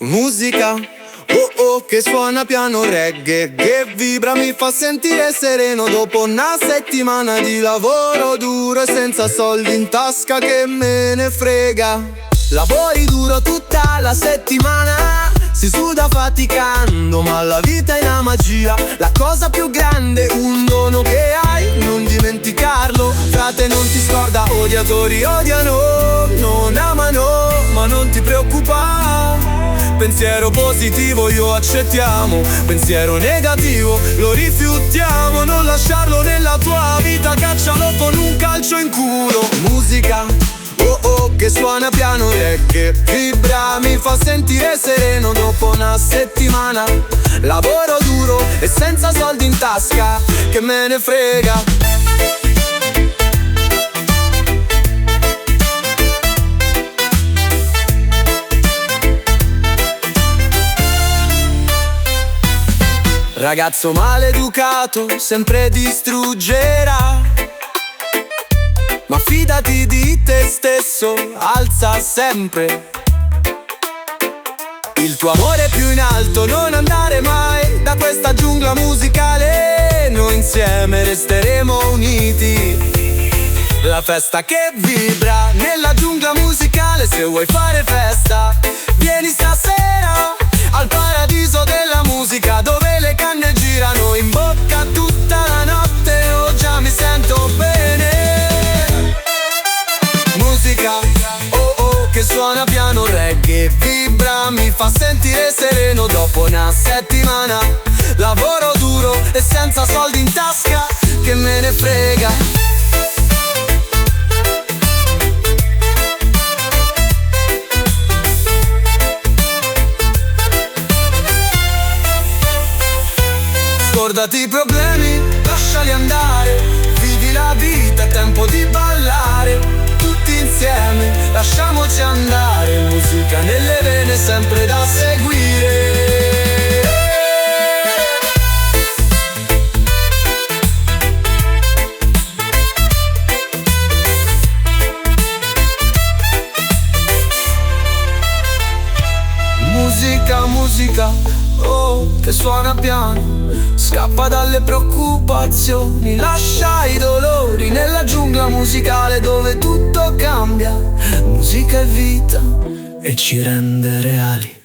Musica, oh oh, che suona piano reggae, che vibra, mi fa sentire sereno dopo una settimana di lavoro duro e senza soldi in tasca, che me ne frega. Lavori duro tutta la settimana, si suda faticando, ma la vita è una magia. La cosa più grande, un dono che hai, non dimenticarlo. Frate, non ti scorda, odiatori odiano, non amano, ma non ti preoccupare. Pensiero positivo io accettiamo, pensiero negativo lo rifiutiamo. Non lasciarlo nella tua vita, caccialo con un calcio in culo. Musica, oh oh, che suona piano e che vibra, mi fa sentire sereno dopo una settimana. Lavoro duro e senza soldi in tasca, che me ne frega. Ragazzo maleducato sempre distruggerà, ma fidati di te stesso, alza sempre il tuo amore più in alto, non andare mai da questa giungla musicale. Noi insieme resteremo uniti, la festa che vibra nella giungla musicale. Se vuoi fare festa, vieni stasera al paradiso della musica, dove le canne girano in bocca tutta la notte. Oh, già mi sento bene. Musica, oh oh, che suona piano reggae, vibra, mi fa sentire sereno dopo una settimana. Lavoro duro e senza soldi in tasca, che me ne frega. Scordati i problemi, lasciali andare, vivi la vita, è tempo di ballare. Tutti insieme, lasciamoci andare, musica nelle vene sempre da seguire. Musica, musica, oh, che suona piano, scappa dalle preoccupazioni, lascia i dolori nella giungla musicale dove tutto cambia. Musica è vita e ci rende reali.